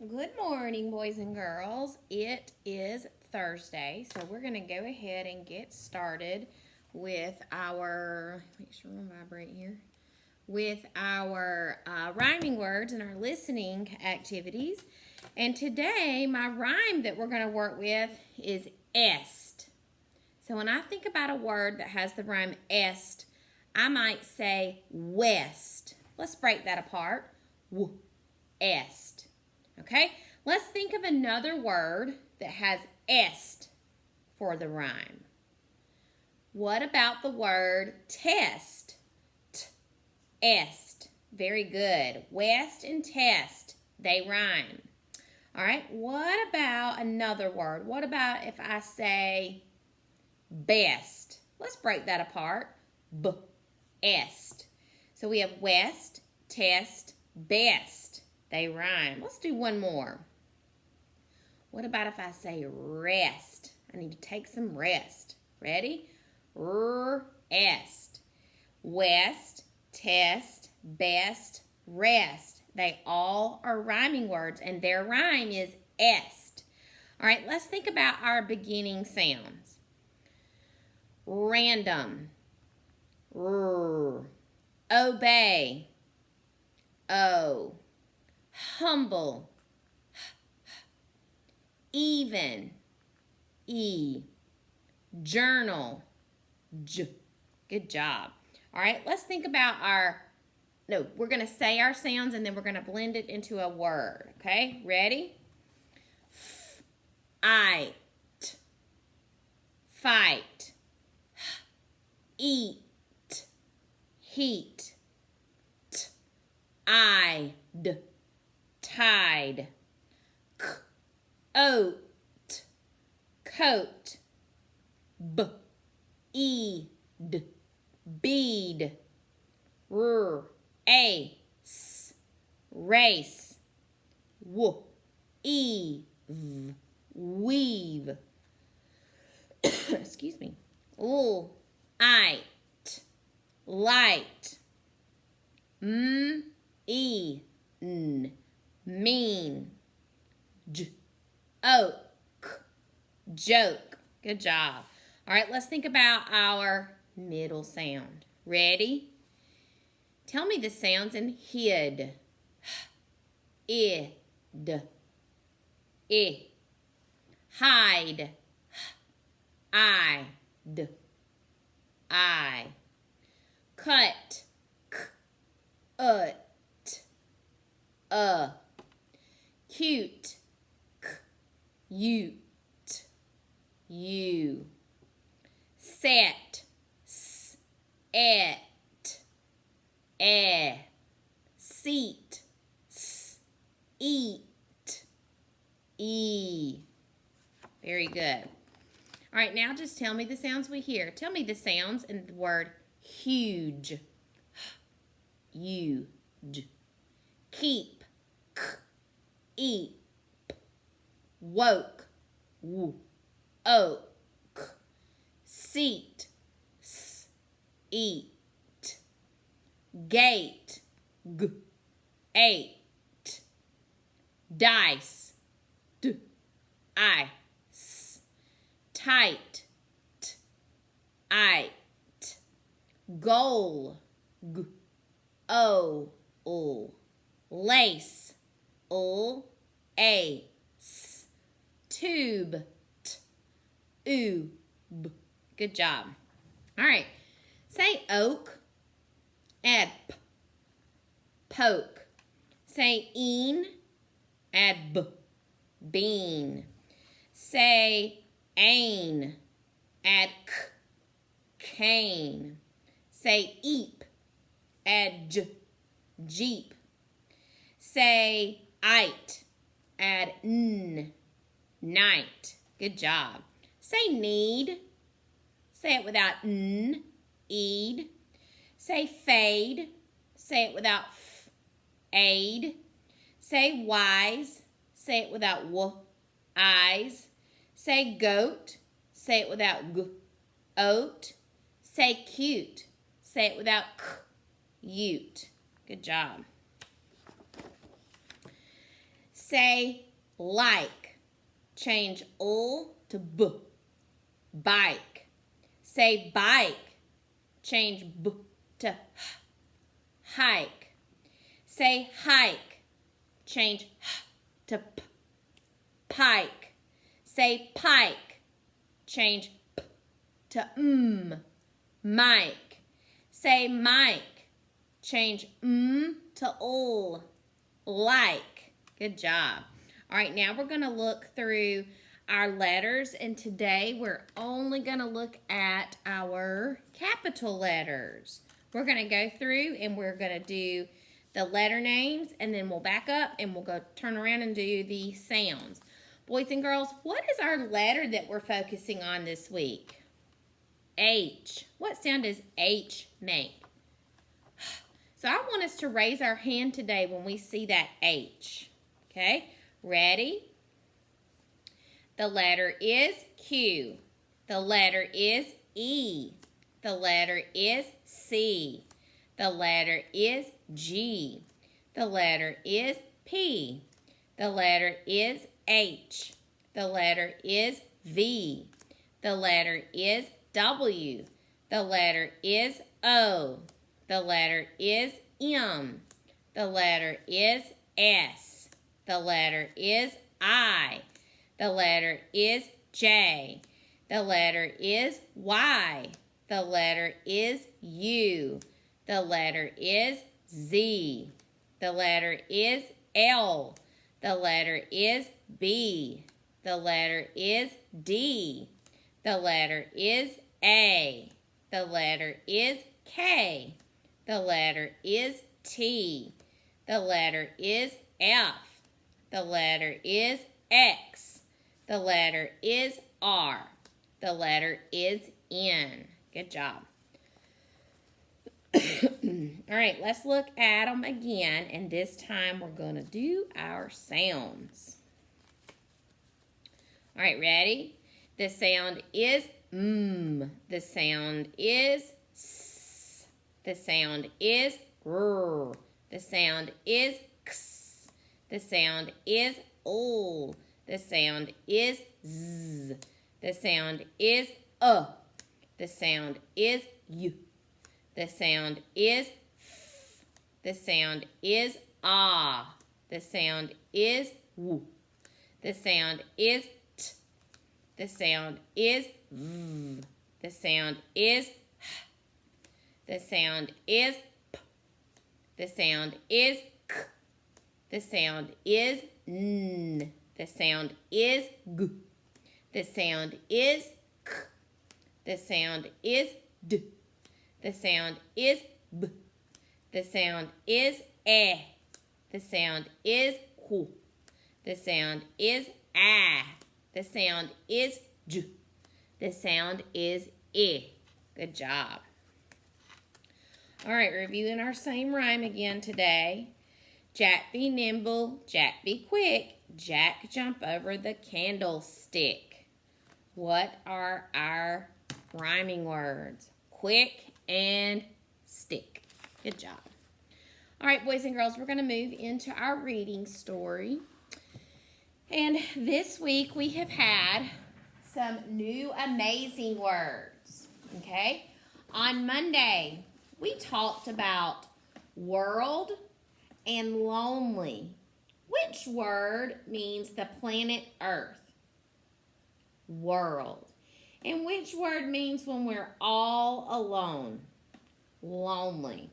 Good morning, boys and girls. It is Thursday, so we're going to go ahead and get started with our, make sure I'm vibrate here, with our rhyming words and our listening activities. And today, my rhyme that we're going to work with is est. So when I think about a word that has the rhyme est, I might say west. Let's break that apart. Est. Okay, let's think of another word that has est for the rhyme. What about the word test? Est. Very good. West and test, they rhyme. All right, what about another word? What about if I say best? Let's break that apart. Est. So we have west, test, best. They rhyme. Let's do one more. What about if I say rest? I need to take some rest. Ready? Est. West, test, best, rest. They all are rhyming words, and their rhyme is est. All right, let's think about our beginning sounds. Random. Obey. O. Humble. Even. E. Journal. J. Good job. All right, let's think about we're going to say our sounds and then we're going to blend it into a word. Okay, ready? Fight. Fight. Eat. Heat. I'd. Tide. Oat. Coat. Bead. Bead. Ace. Race. Eve. Weave. Excuse me. It. Light. Mean. Oak. Joke. Good job. All right, let's think about our middle sound. Ready? Tell me the sounds in hid. Id. I. Hide. I'd. I. Cut. Cute. Ute. You. Set. Et. Seat. Eat. E. Very good. All right, now just tell me the sounds we hear. Tell me the sounds in the word huge. Huge. Keep. Eat. Woke. Oak. Seat. Eat. Gate. Ate. Dice. Ice. Tight. It. Goal. Lace. Ace. Tube. Oob. Good job. All right. Say oak. Add poke. Say een. Add bean. Say ain. Add cane. Say eep. Add jeep. Say it. Add night. Good job. Say need. Say it without eed. Say fade. Say it without aid. Say wise. Say it without eyes. Say goat. Say it without oat. Say cute. Say it without ute. Good job. Say like. Change ul to b. Bike. Say bike. Change b to h. Hike. Say hike. Change h to p. Pike. Say pike. Change p to Mike. Say Mike. Change to ul. Like. Good job. All right, now we're going to look through our letters, and today we're only going to look at our capital letters. We're going to go through and we're going to do the letter names, and then we'll back up and we'll go turn around and do the sounds. Boys and girls, what is our letter that we're focusing on this week? H. What sound does H make? So I want us to raise our hand today when we see that H. Okay, ready? The letter is Q. The letter is E. The letter is C. The letter is G. The letter is P. The letter is H. The letter is V. The letter is W. The letter is O. The letter is M. The letter is S. The letter is I. The letter is J. The letter is Y. The letter is U. The letter is Z. The letter is L. The letter is B. The letter is D. The letter is A. The letter is K. The letter is T. The letter is F. The letter is X. The letter is R. The letter is N. Good job. All right, let's look at them again, and this time we're going to do our sounds. All right, ready? The sound is M. The sound is S. The sound is R. The sound is X. The sound is O. The sound is Z. The sound is The sound is U. The sound is F. The sound is Ah. The sound is W. The sound is T. The sound is V. The sound is H. The sound is P. The sound is K. The sound is N. The sound is G. The sound is K. The sound is D. The sound is B. The sound is E. The sound is Q. The sound is A. The sound is J. The sound is I. Good job. All right, reviewing our same rhyme again today. Jack be nimble, Jack be quick, Jack jump over the candlestick. What are our rhyming words? Quick and stick. Good job. All right, boys and girls, we're going to move into our reading story. And this week we have had some new amazing words. Okay? On Monday, we talked about world and lonely. Which word means the planet Earth? World. And which word means when we're all alone? Lonely.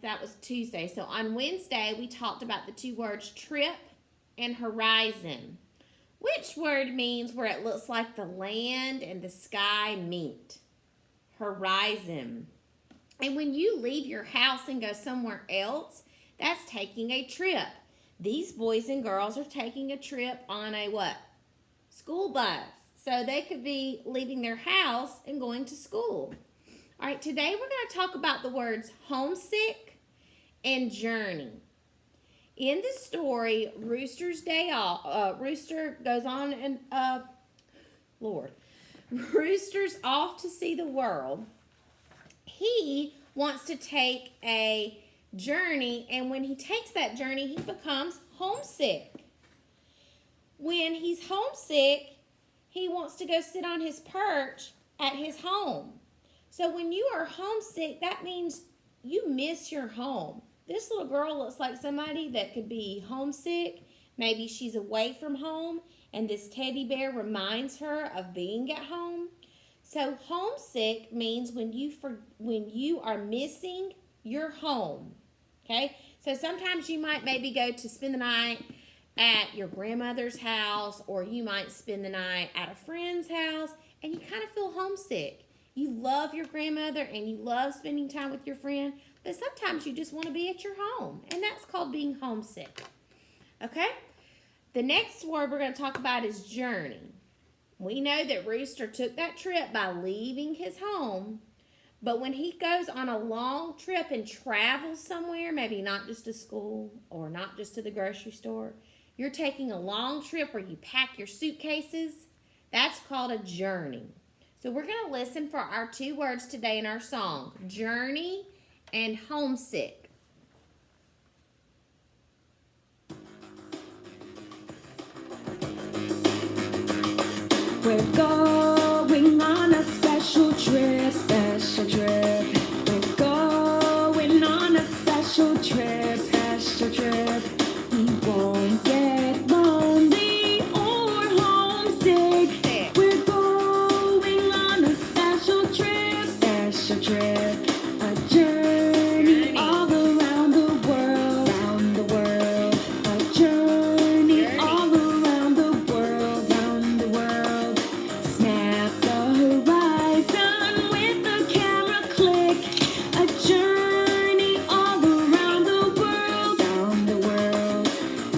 That was Tuesday. So on Wednesday, we talked about the two words trip and horizon. Which word means where it looks like the land and the sky meet? Horizon. And when you leave your house and go somewhere else, that's taking a trip. These boys and girls are taking a trip on a what? School bus. So they could be leaving their house and going to school. All right, today we're going to talk about the words homesick and journey. In the story, Rooster goes on and, Rooster's off to see the world. He wants to take a journey, and when he takes that journey, he becomes homesick. When he's homesick, he wants to go sit on his perch at his home. So when you are homesick, that means you miss your home. This little girl looks like somebody that could be homesick. Maybe she's away from home, and this teddy bear reminds her of being at home. So homesick means when you are missing your home. Okay? So sometimes you might maybe go to spend the night at your grandmother's house, or you might spend the night at a friend's house, and you kind of feel homesick. You love your grandmother and you love spending time with your friend, but sometimes you just want to be at your home, and that's called being homesick. Okay? The next word we're going to talk about is journey. We know that Rooster took that trip by leaving his home, but when he goes on a long trip and travels somewhere, maybe not just to school or not just to the grocery store, you're taking a long trip where you pack your suitcases, that's called a journey. So we're going to listen for our 2 words today in our song, journey and homesick. We're going on a special trip, special trip. We're going on a special trip, special trip. We won't get lonely or homesick. We're going on a special trip, special trip. A journey all around the world, around the world. A journey all around the world, around the world. Snap the horizon with a camera click. A journey all around the world, around the world.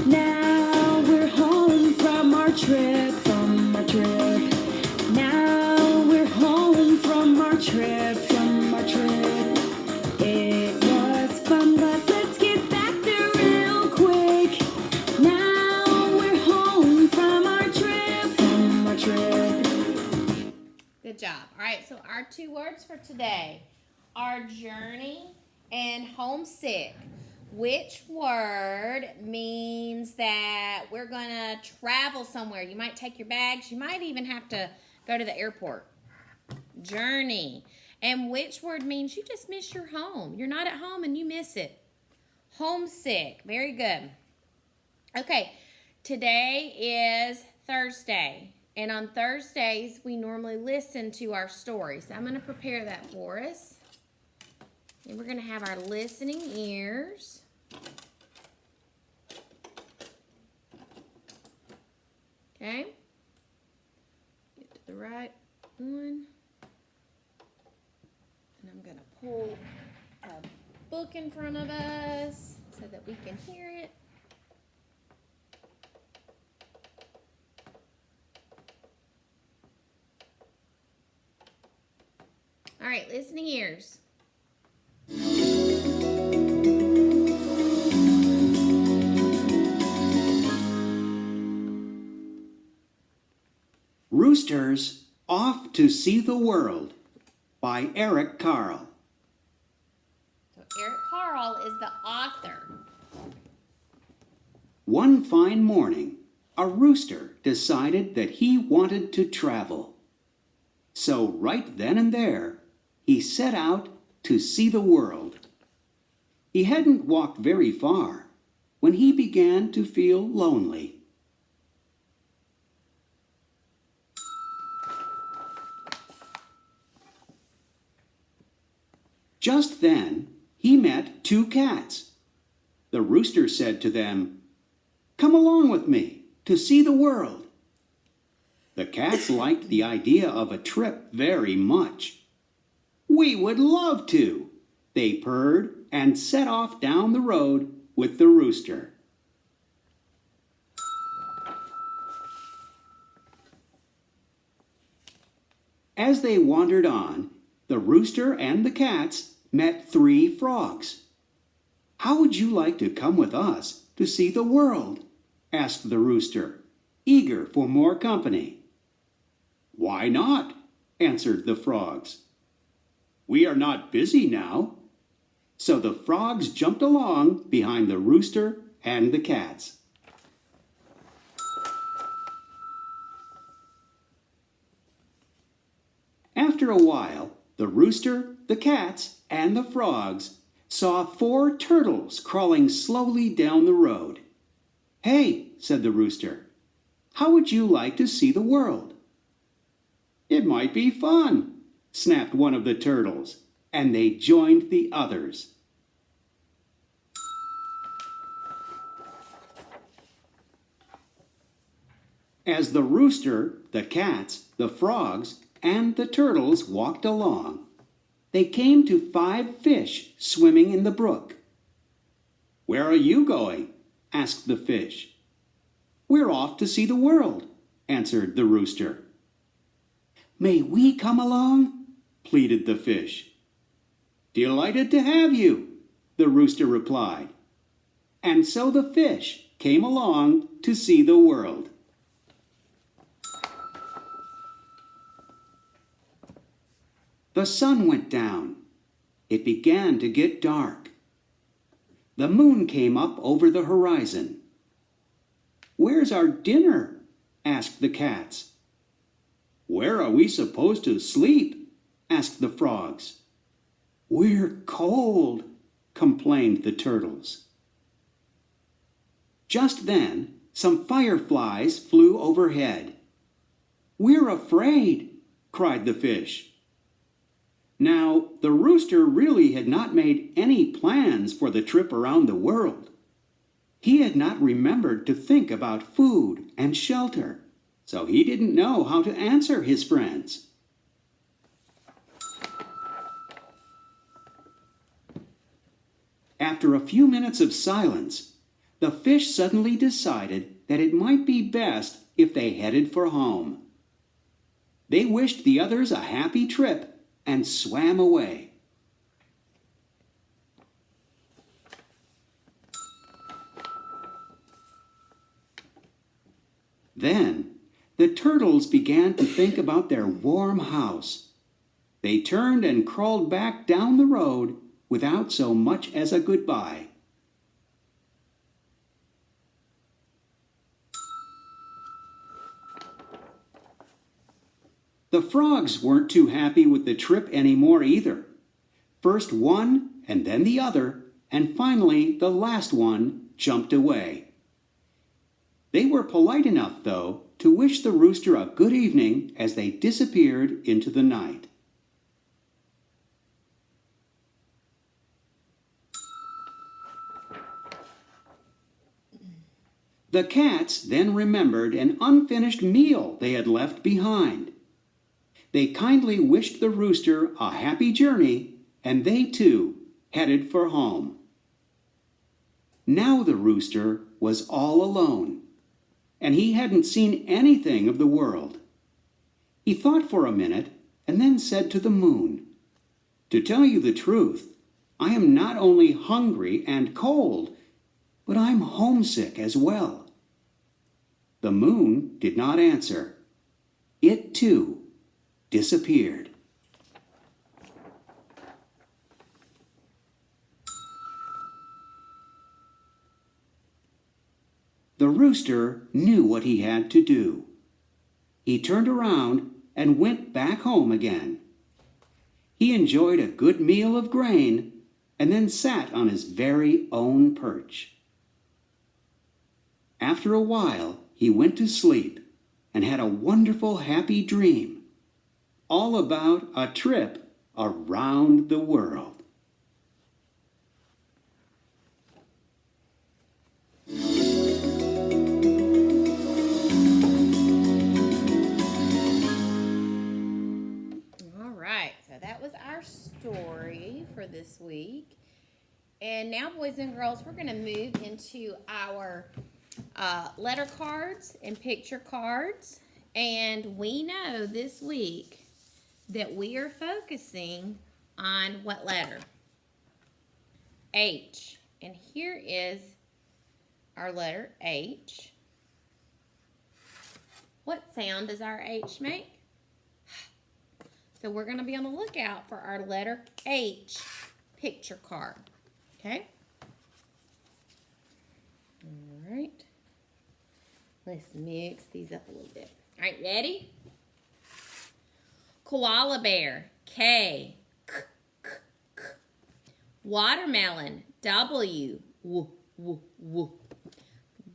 Now we're home from our trip, from our trip. Now we're home from our trip, from our trip. It was fun, but let's get back there real quick. Now we're home from our trip, from our trip. Good job. All right, so our 2 words for today are journey and homesick. Which word means that we're going to travel somewhere? You might take your bags. You might even have to go to the airport. Journey. And which word means you just miss your home? You're not at home and you miss it. Homesick. Very good. Okay, today is Thursday. And on Thursdays, we normally listen to our stories. So I'm going to prepare that for us. And we're going to have our listening ears. Okay. Get to the right one. And I'm going to pull a book in front of us so that we can hear it. All right, listening ears. Roosters Off to See the World by Eric Carle. So Eric Carle is the author. One fine morning, a rooster decided that he wanted to travel. So right then and there, he set out to see the world. He hadn't walked very far when he began to feel lonely. Just then, he met 2 cats. The rooster said to them, "Come along with me to see the world." The cats liked the idea of a trip very much. "We would love to," they purred and set off down the road with the rooster. As they wandered on, the rooster and the cats met 3 frogs. "How would you like to come with us to see the world?" asked the rooster, eager for more company. "Why not?" answered the frogs. "We are not busy now." So the frogs jumped along behind the rooster and the cats. After a while, the rooster, the cats, and the frogs saw 4 turtles crawling slowly down the road. "Hey," said the rooster, "how would you like to see the world?" "It might be fun," snapped one of the turtles, and they joined the others. As the rooster, the cats, the frogs, and the turtles walked along, they came to 5 fish swimming in the brook. "Where are you going?" asked the fish. "We're off to see the world," answered the rooster. "May we come along?" pleaded the fish. "Delighted to have you," the rooster replied. And so the fish came along to see the world. The sun went down. It began to get dark. The moon came up over the horizon. "Where's our dinner?" asked the cats. "Where are we supposed to sleep?" asked the frogs. "We're cold," complained the turtles. Just then, some fireflies flew overhead. "We're afraid," cried the fish. Now, the rooster really had not made any plans for the trip around the world. He had not remembered to think about food and shelter, so he didn't know how to answer his friends. After a few minutes of silence, the fish suddenly decided that it might be best if they headed for home. They wished the others a happy trip and swam away. Then the turtles began to think about their warm house. They turned and crawled back down the road without so much as a goodbye. The frogs weren't too happy with the trip anymore either. First one, and then the other, and finally the last one jumped away. They were polite enough, though, to wish the rooster a good evening as they disappeared into the night. The cats then remembered an unfinished meal they had left behind. They kindly wished the rooster a happy journey, and they too headed for home. Now the rooster was all alone, and he hadn't seen anything of the world. He thought for a minute and then said to the moon, "To tell you the truth, I am not only hungry and cold, but I'm homesick as well." The moon did not answer. It too disappeared. The rooster knew what he had to do. He turned around and went back home again. He enjoyed a good meal of grain and then sat on his very own perch. After a while, he went to sleep and had a wonderful happy dream, all about a trip around the world. All right, so that was our story for this week. And now, boys and girls, we're going to move into our letter cards and picture cards. And we know this week that we are focusing on what letter? H. And here is our letter H. What sound does our H make? So we're going to be on the lookout for our letter H picture card. Okay? All right. Let's mix these up a little bit. All right, ready? Koala bear, K, K, K, K. Watermelon, W, W, W, W.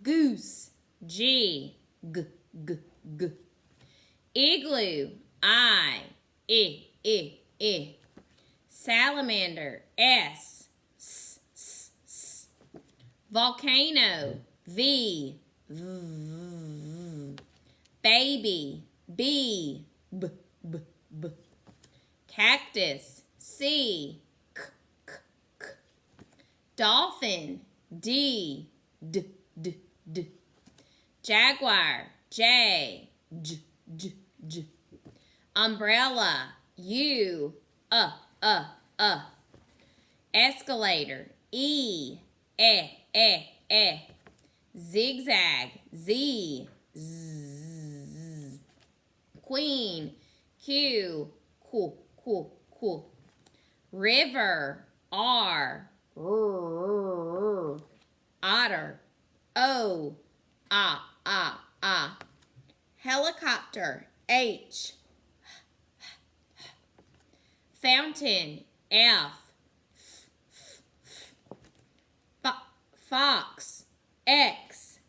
Goose, G, G, G, G. Igloo, I, I. Salamander, S, S, S, S. Volcano, V, V, V. Baby, B, B, B, B. Cactus, C, K, K, K. Dolphin, D, D, D, D. Jaguar, J, J, J, J. Umbrella, U, Escalator, E. Zigzag, Z, Z. Queen, Q, Q, Q, Q. River, R. Otter, O, Helicopter, H. Fountain, F. Fox, X.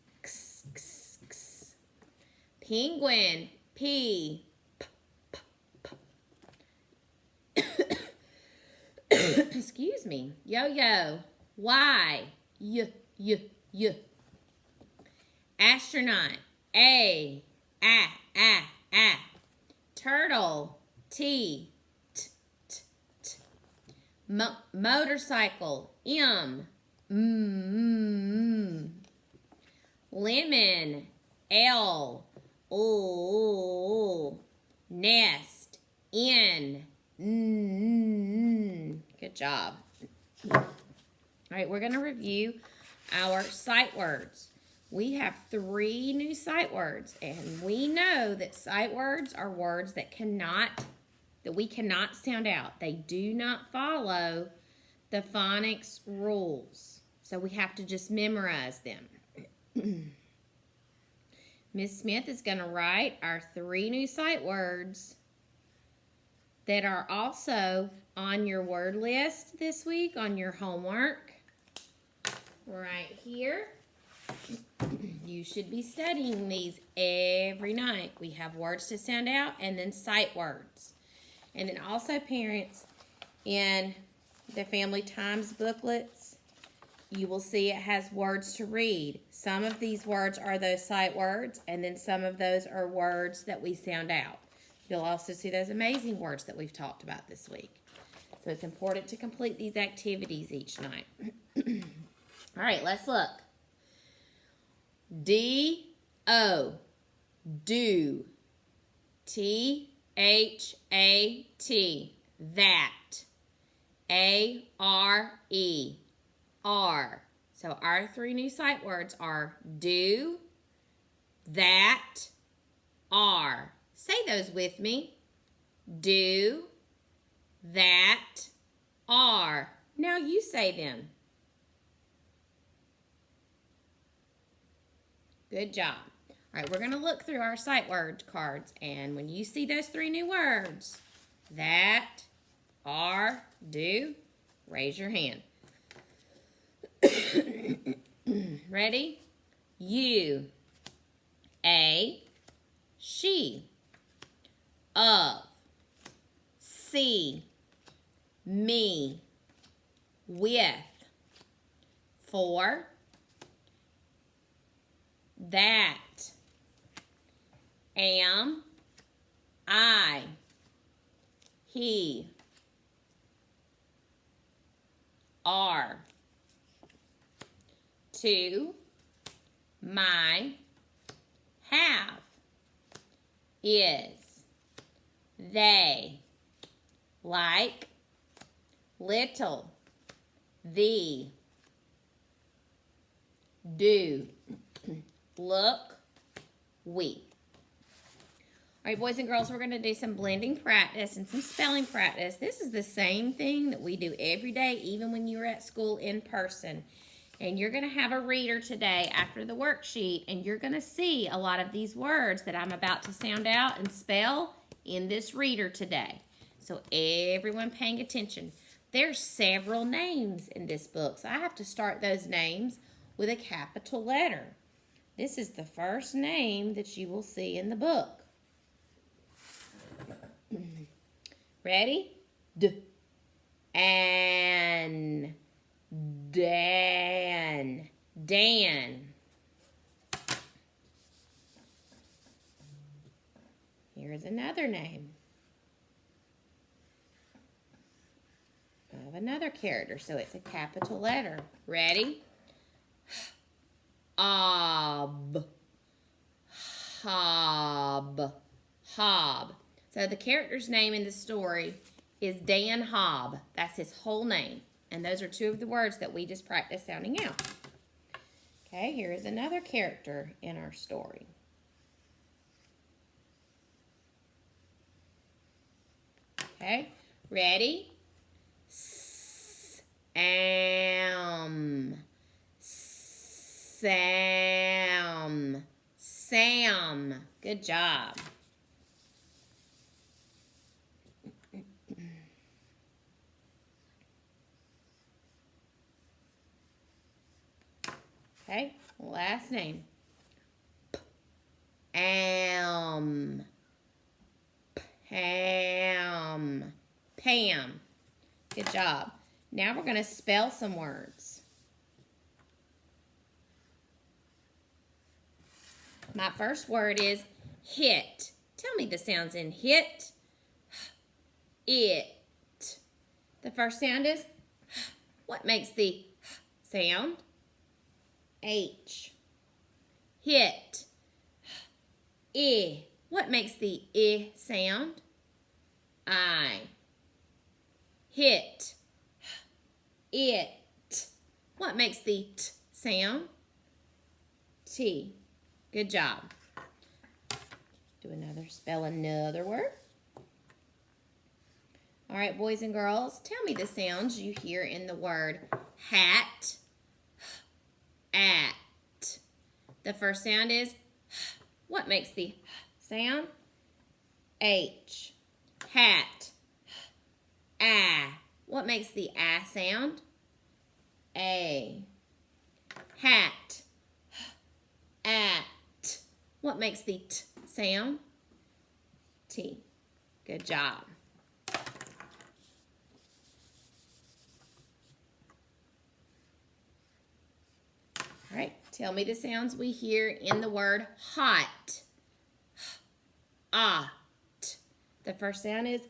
Penguin, P. Excuse me. Yo-yo, Y. Astronaut, A. Turtle, T. Motorcycle, M. Lemon, L. Nest, N. Good job. All right, we're going to review our sight words. We have 3 new sight words, and we know that sight words are words that we cannot sound out. They do not follow the phonics rules. So we have to just memorize them. Miss Smith is going to write our 3 new sight words that are also on your word list this week on your homework. Right here. You should be studying these every night. We have words to sound out and then sight words. And then also, parents, in the Family Times booklets, you will see it has words to read. Some of these words are those sight words, and then some of those are words that we sound out. You'll also see those amazing words that we've talked about this week. So it's important to complete these activities each night. All right, let's look. D-O, do. T-H-A-T, that. A-R-E, are. So our 3 new sight words are do, that, are. Say those with me. Do, that, are. Now you say them. Good job. All right, we're going to look through our sight word cards, and when you see those 3 new words, that, are, do, raise your hand. Ready? You, a, she, of, see, me, with, for, that, am, I, he, are, to, my, have, is, they, like, little, the, do, look, we. right, boys and girls, we're going to do some blending practice and some spelling practice. This is the same thing that we do every day, even when you're at school in person. And you're going to have a reader today after the worksheet, and you're going to see a lot of these words that I'm about to sound out and spell in this reader today. So everyone paying attention. There's several names in this book, so I have to start those names with a capital letter. This is the first name that you will see in the book. Ready? Dan. Here's another name of another character, so it's a capital letter. Ready? Hob. So the character's name in the story is Dan Hob. That's his whole name. And those are two of the words that we just practiced sounding out. Okay, here is another character in our story. Okay, ready? Sam. Good job. Okay, last name. Pam. Good job. Now we're going to spell some words. My first word is hit. Tell me the sounds in hit. It. The first sound is, what makes the sound? H. Hit. I. What makes the I sound? I. Hit. It. What makes the T sound? T. Good job. Spell another word. All right, boys and girls, tell me the sounds you hear in the word hat, at. The first sound is, what makes the sound? H. Hat. I. What makes the I sound? A. Hat. At. What makes the T sound? T. Good job. All right, tell me the sounds we hear in the word hot. Ah. The first sound is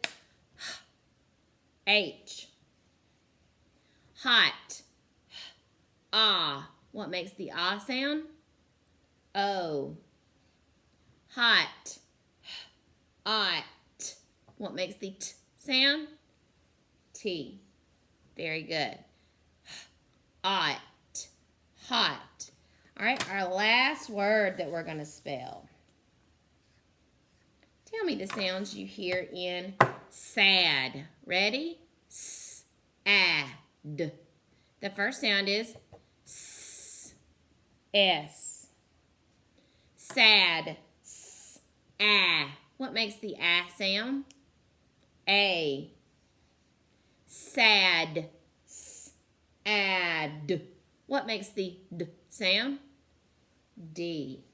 H. Hot. Ah. What makes the ah sound? O. Hot. Ot. What makes the T sound? T. Very good. Ot. Hot. All right, our last word that we're going to spell. Tell me the sounds you hear in sad. Ready? S-A-D. The first sound is S. Sad. S-A. What makes the A sound? A. Sad. S-A-D. What makes the D sound? D.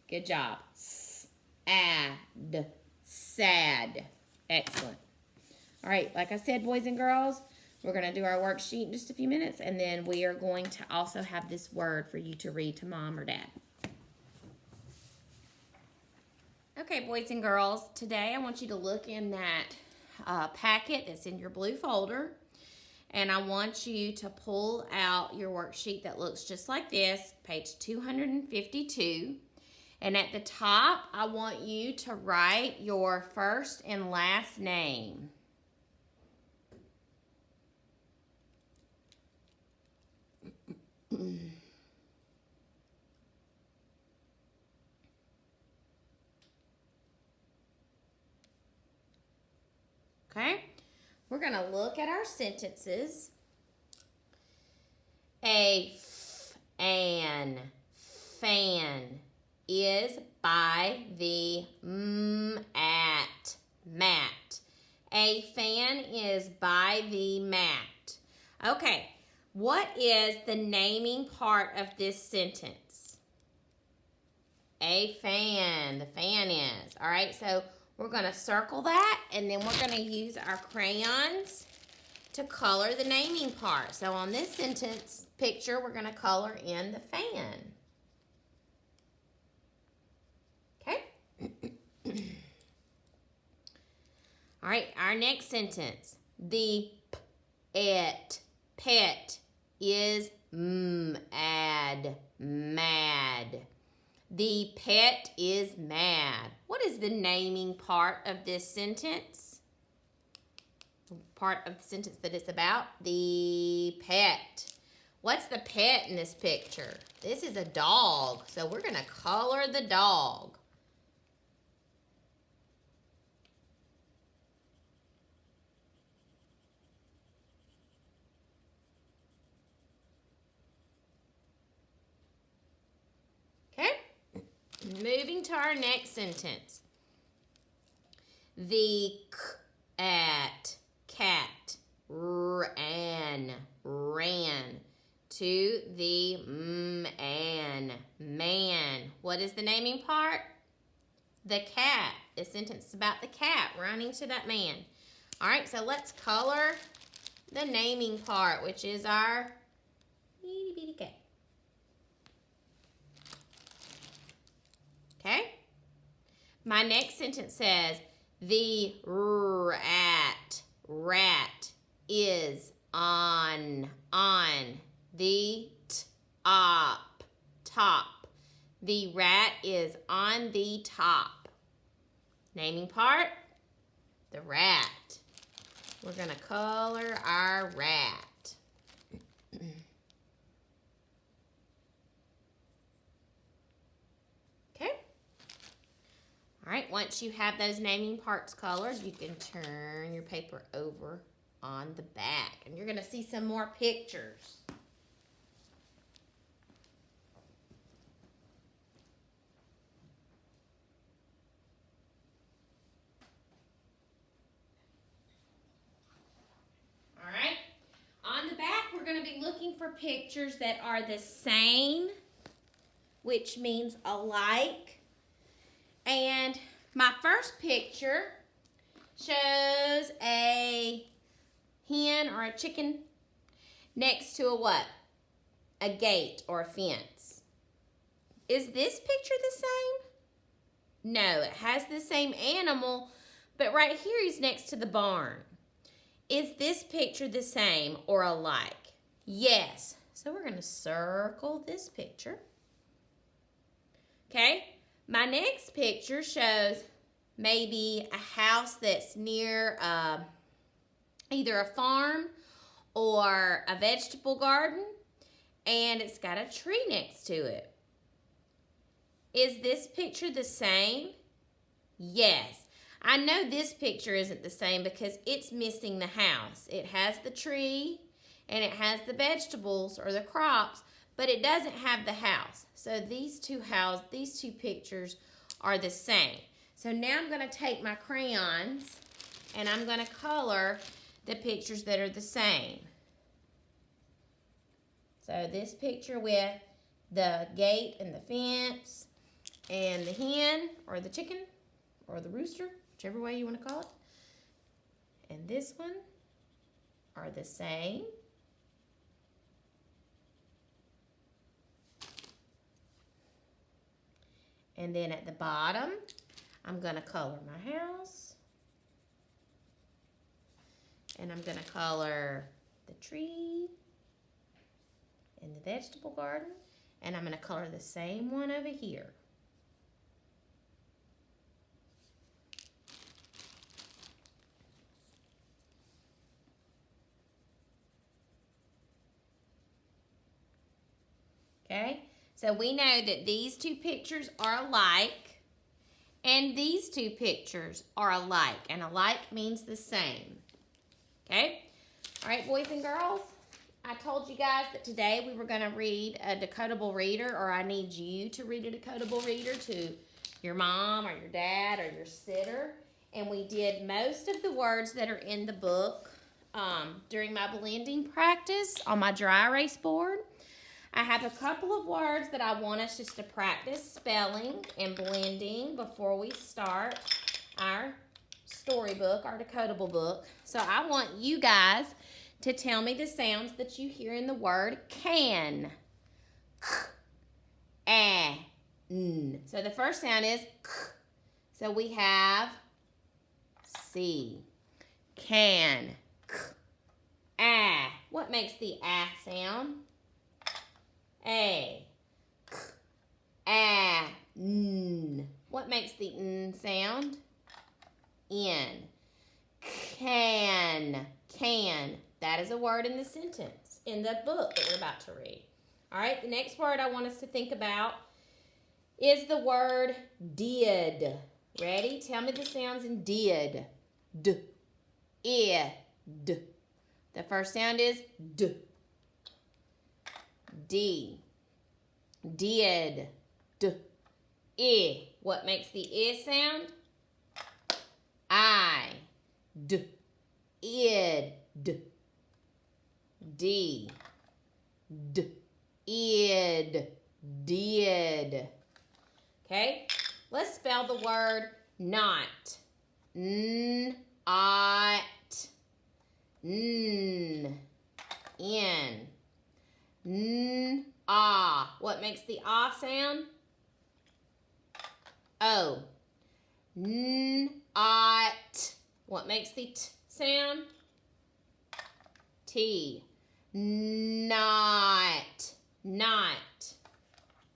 Good job. S-A-D. Sad. Excellent. All right, like I said, boys and girls, we're going to do our worksheet in just a few minutes, and then we are going to also have this word for you to read to mom or dad. Okay, boys and girls, today I want you to look in that packet that's in your blue folder, and I want you to pull out your worksheet that looks just like this, page 252. And at the top, I want you to write your first and last name. Okay? We're going to look at our sentences. A fan is by the mat. A fan is by the mat. Okay, what is the naming part of this sentence? A fan, the fan is. All right, so we're going to circle that, and then we're going to use our crayons to color the naming part. So on this sentence picture, we're going to color in the fan. Okay? All right, our next sentence. The pet is mad. The pet is mad. What is the naming part of this sentence? Part of the sentence that it's about? The pet. What's the pet in this picture? This is a dog, so we're going to color the dog. Okay? Moving to our next sentence. The cat ran to the man. What is the naming part? The cat. The sentence is about the cat running to that man. All right, so let's color the naming part, which is our itty bitty cat. Okay? My next sentence says, the rat is on the top. The rat is on the top. Naming part, the rat. We're going to color our rat. Okay? All right, once you have those naming parts colored, you can turn your paper over on the back. And you're going to see some more pictures. All right, on the back, we're going to be looking for pictures that are the same, which means alike. And my first picture shows a hen or a chicken next to a what? A gate or a fence. Is this picture the same? No, it has the same animal, but right here he's next to the barn. Is this picture the same or alike? Yes. So we're going to circle this picture. Okay. My next picture shows maybe a house that's near either a farm or a vegetable garden, and it's got a tree next to it. Is this picture the same? Yes. I know this picture isn't the same because it's missing the house. It has the tree and it has the vegetables or the crops, but it doesn't have the house. So these two pictures are the same. So now I'm going to take my crayons and I'm going to color the pictures that are the same. So this picture with the gate and the fence and the hen or the chicken or the rooster, whichever way you want to call it. And this one are the same. And then at the bottom, I'm going to color my house. And I'm going to color the tree and the vegetable garden. And I'm going to color the same one over here. Okay, so we know that these two pictures are alike, And these two pictures are alike, and alike means the same. Okay? All right, boys and girls, I told you guys that today we were going to read a decodable reader, or I need you to read a decodable reader to your mom or your dad or your sitter. And we did most of the words that are in the book during my blending practice on my dry erase board. I have a couple of words that I want us just to practice spelling and blending before we start our storybook, our decodable book. So I want you guys to tell me the sounds that you hear in the word can. K, n. So the first sound is k. So we have C. Can. K. A. What makes the A sound? A. K. A. N. What makes the N sound? N. Can. Can. That is a word in the sentence, in the book that we're about to read. All right, the next word I want us to think about is the word did. Ready? Tell me the sounds in did. D. I. D. The first sound is D. D. Did. D. I. What makes the I sound? I. D. Id. D. D. D. Id. Did. Okay? Let's spell the word not. N. Ot. N. N. N. Ah. What makes the ah sound? O. N. Ot. What makes the t sound? T. Not. Not.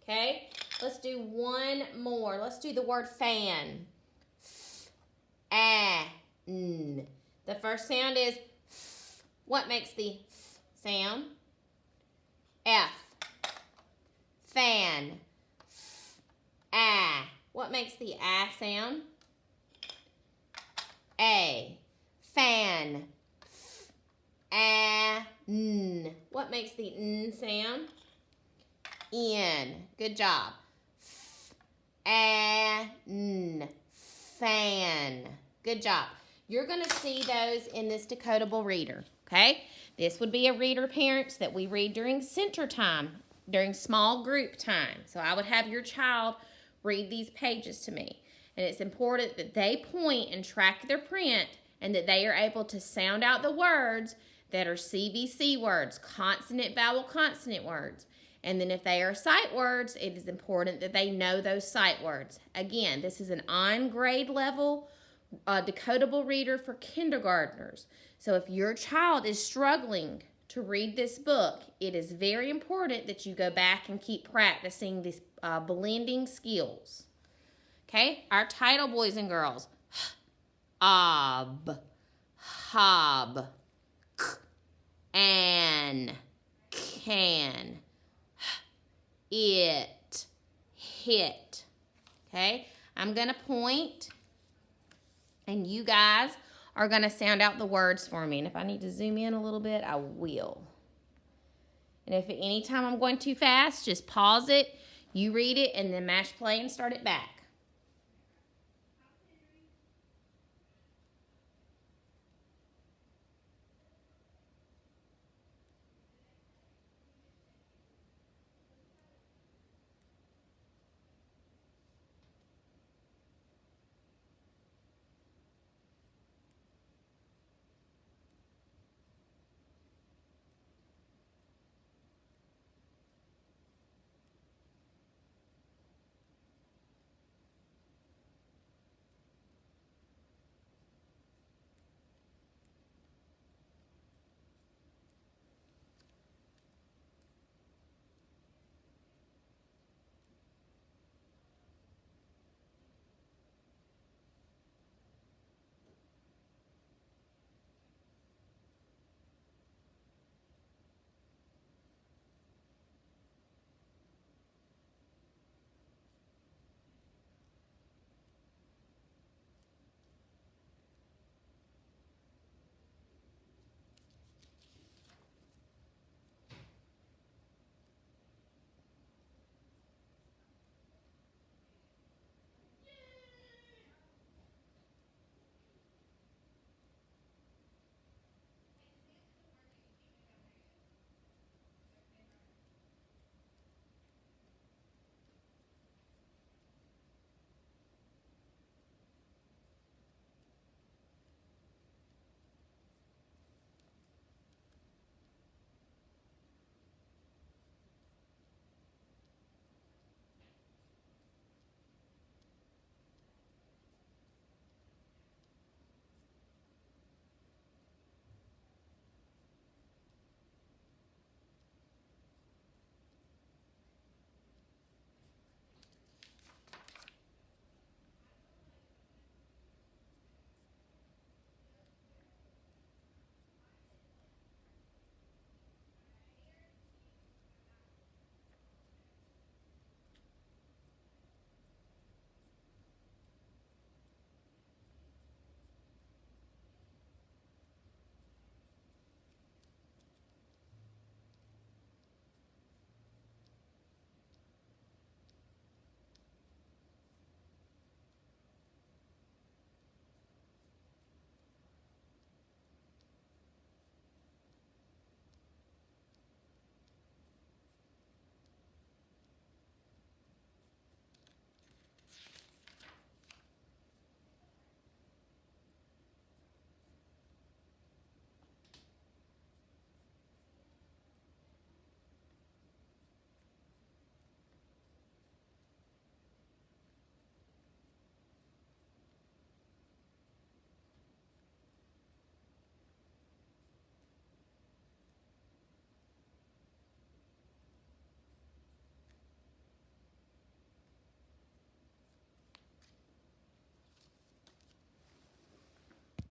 Okay? Let's do one more. Let's do the word fan. F-a-n. The first sound is f. What makes the f sound? F. Fan. F-a. What makes the a sound? A. Fan. F-a-n. What makes the n sound? N. Good job. F-a-n. Fan. Good job. You're going to see those in this decodable reader, okay? This would be a reader, parents, that we read during center time, during small group time. So I would have your child read these pages to me. And it's important that they point and track their print and that they are able to sound out the words that are CVC words, consonant, vowel, consonant words. And then if they are sight words, it is important that they know those sight words. Again, this is an on grade level decodable reader for kindergartners. So if your child is struggling to read this book, it is very important that you go back and keep practicing these blending skills. Okay, our title, boys and girls: ob, hob, k, an, can, it, hit. Okay, I'm going to point, and you guys are going to sound out the words for me. And if I need to zoom in a little bit, I will. And if at any time I'm going too fast, just pause it, you read it, and then mash play and start it back.